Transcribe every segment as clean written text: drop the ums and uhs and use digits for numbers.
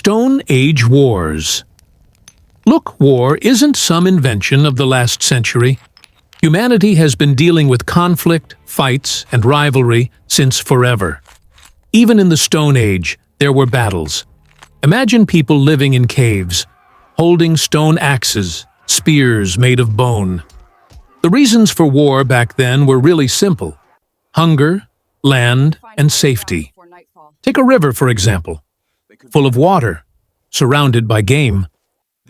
Stone Age Wars. Look, war isn't some invention of the last century. Humanity has been dealing with conflict, fights, and rivalry since forever. Even in the Stone Age, there were battles. Imagine people living in caves, holding stone axes, spears made of bone. The reasons for war back then were really simple: hunger, land, and safety. Take a river, for example, full of water, surrounded by game.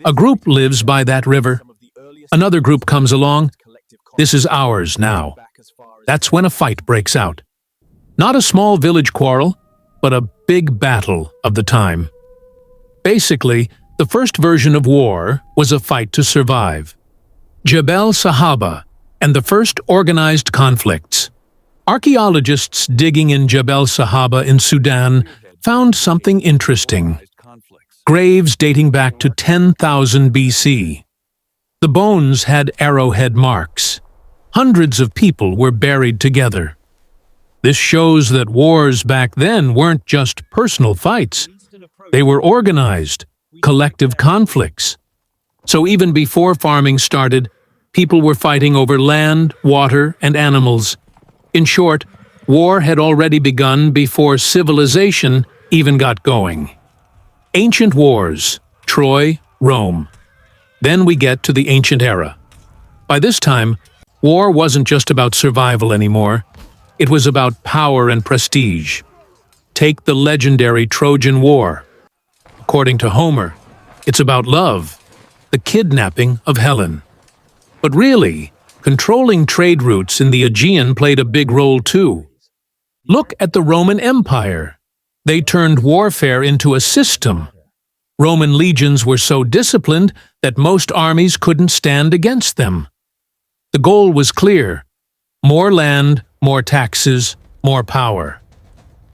A group lives by that river. Another group comes along. This is ours now. That's when a fight breaks out. Not a small village quarrel, but a big battle of the time. Basically, the first version of war was a fight to survive. Jebel Sahaba and the first organized conflicts. Archaeologists digging in Jebel Sahaba in Sudan found something interesting. Graves dating back to 10,000 BC. The bones had arrowhead marks. Hundreds of people were buried together. This shows that wars back then weren't just personal fights. They were organized, collective conflicts. So even before farming started, people were fighting over land, water, and animals. In short, war had already begun before civilization even got going. Ancient wars, Troy, Rome. Then we get to the ancient era. By this time, war wasn't just about survival anymore. It was about power and prestige. Take the legendary Trojan War. According to Homer, it's about love, the kidnapping of Helen. But really, controlling trade routes in the Aegean played a big role too. Look at the Roman Empire. They turned warfare into a system. Roman legions were so disciplined that most armies couldn't stand against them. The goal was clear: more land, more taxes, more power.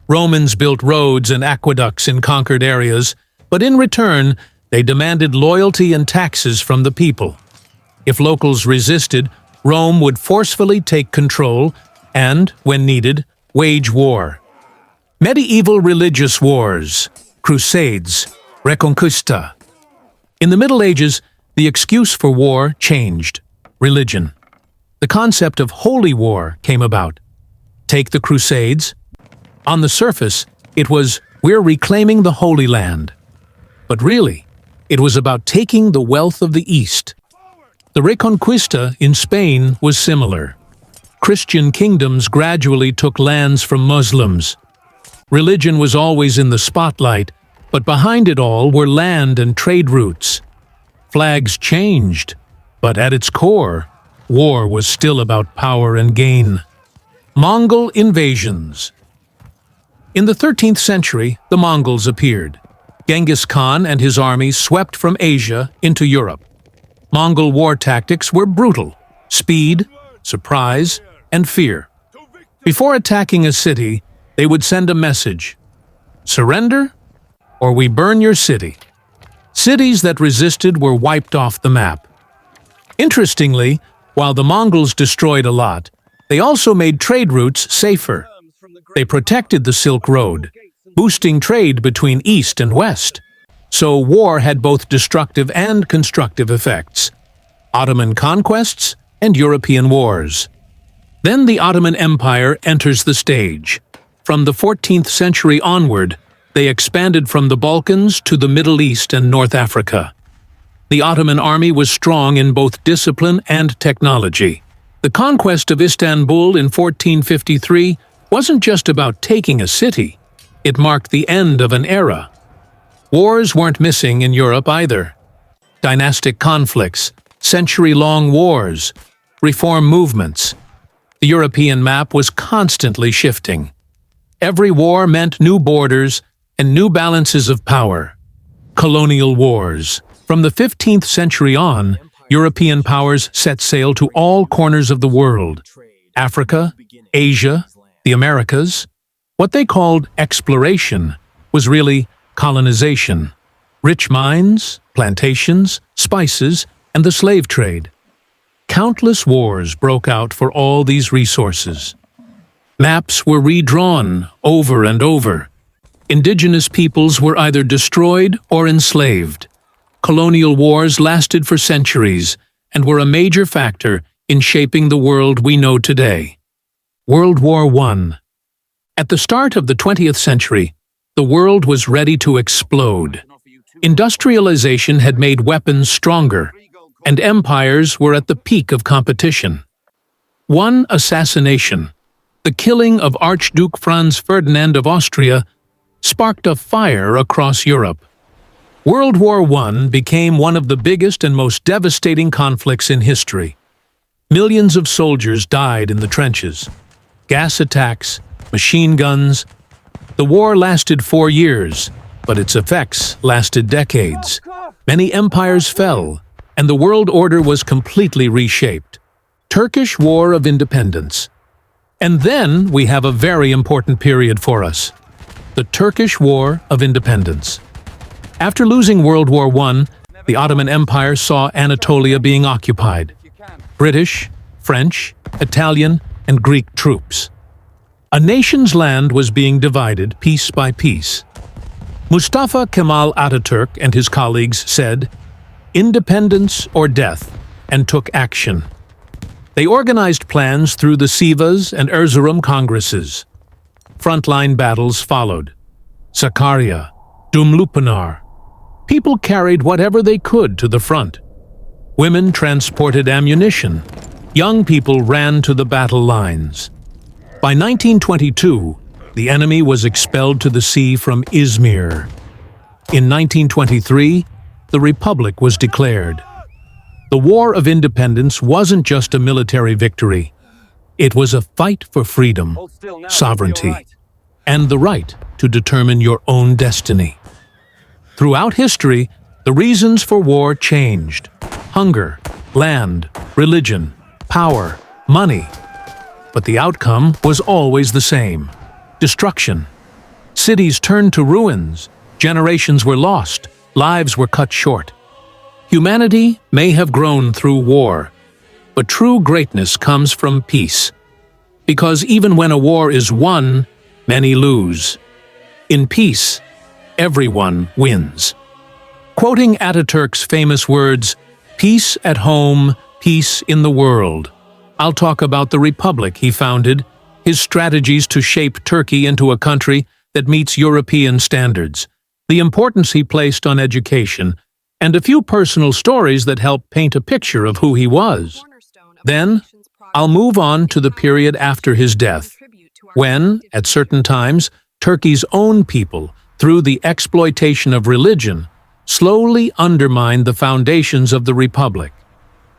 Romans built roads and aqueducts in conquered areas, but in return, they demanded loyalty and taxes from the people. If locals resisted, Rome would forcefully take control and, when needed, wage war. Medieval religious wars, crusades, reconquista. In the Middle Ages, the excuse for war changed: religion. The concept of holy war came about. Take the Crusades. On the surface, it was, we're reclaiming the Holy Land. But really, it was about taking the wealth of the East. The Reconquista in Spain was similar. Christian kingdoms gradually took lands from Muslims. Religion was always in the spotlight, but behind it all were land and trade routes. Flags changed, but at its core, war was still about power and gain. Mongol invasions. In the 13th century, the Mongols appeared. Genghis Khan and his army swept from Asia into Europe. Mongol war tactics were brutal: speed, surprise, and fear. Before attacking a city, they would send a message: surrender, or we burn your city. Cities that resisted were wiped off the map. Interestingly, while the Mongols destroyed a lot, they also made trade routes safer. They protected the Silk Road, boosting trade between East and West. So war had both destructive and constructive effects: Ottoman conquests and European wars. Then the Ottoman Empire enters the stage. From the 14th century onward, they expanded from the Balkans to the Middle East and North Africa. The Ottoman army was strong in both discipline and technology. The conquest of Istanbul in 1453 wasn't just about taking a city. It marked the end of an era. Wars weren't missing in Europe either. Dynastic conflicts, century-long wars, reform movements. The European map was constantly shifting. Every war meant new borders and new balances of power. Colonial wars. From the 15th century on, European powers set sail to all corners of the world: Africa, Asia, the Americas. What they called exploration was really colonization. Rich mines, plantations, spices, and the slave trade. Countless wars broke out for all these resources. Maps were redrawn over and over. Indigenous peoples were either destroyed or enslaved. Colonial wars lasted for centuries and were a major factor in shaping the world we know today. World War I. At the start of the 20th century, the world was ready to explode. Industrialization had made weapons stronger, and empires were at the peak of competition. One assassination, the killing of Archduke Franz Ferdinand of Austria, sparked a fire across Europe. World War I became one of the biggest and most devastating conflicts in history. Millions of soldiers died in the trenches. Gas attacks, machine guns. The war lasted 4 years, but its effects lasted decades. Many empires fell, and the world order was completely reshaped. Turkish War of Independence. And then we have a very important period for us. The Turkish War of Independence. After losing World War I, the Ottoman Empire saw Anatolia being occupied. British, French, Italian, and Greek troops. A nation's land was being divided piece by piece. Mustafa Kemal Atatürk and his colleagues said, "Independence or death," and took action. They organized plans through the Sivas and Erzurum congresses. Frontline battles followed. Sakarya, Dumlupınar. People carried whatever they could to the front. Women transported ammunition. Young people ran to the battle lines. By 1922, the enemy was expelled to the sea from Izmir. In 1923, the Republic was declared. The War of Independence wasn't just a military victory. It was a fight for freedom, sovereignty, and the right to determine your own destiny. Throughout history, the reasons for war changed. Hunger, land, religion, power, money. But the outcome was always the same: destruction. Cities turned to ruins, generations were lost, lives were cut short. Humanity may have grown through war, but true greatness comes from peace. Because even when a war is won, many lose. In peace, everyone wins. Quoting Atatürk's famous words, "Peace at home, peace in the world," I'll talk about the republic he founded, his strategies to shape Turkey into a country that meets European standards, the importance he placed on education, and a few personal stories that help paint a picture of who he was. Then, I'll move on to the period after his death, when, at certain times, Turkey's own people, through the exploitation of religion, slowly undermined the foundations of the republic,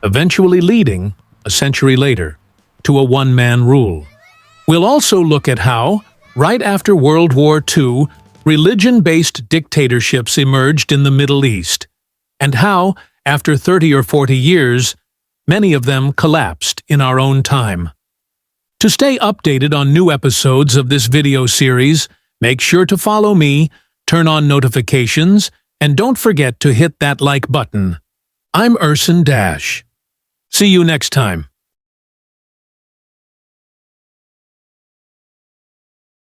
eventually leading, a century later, to a one-man rule. We'll also look at how, right after World War II, religion-based dictatorships emerged in the Middle East, and how, after 30 or 40 years, many of them collapsed in our own time. To stay updated on new episodes of this video series, make sure to follow me, turn on notifications, and don't forget to hit that like button. I'm Urson Dash. See you next time.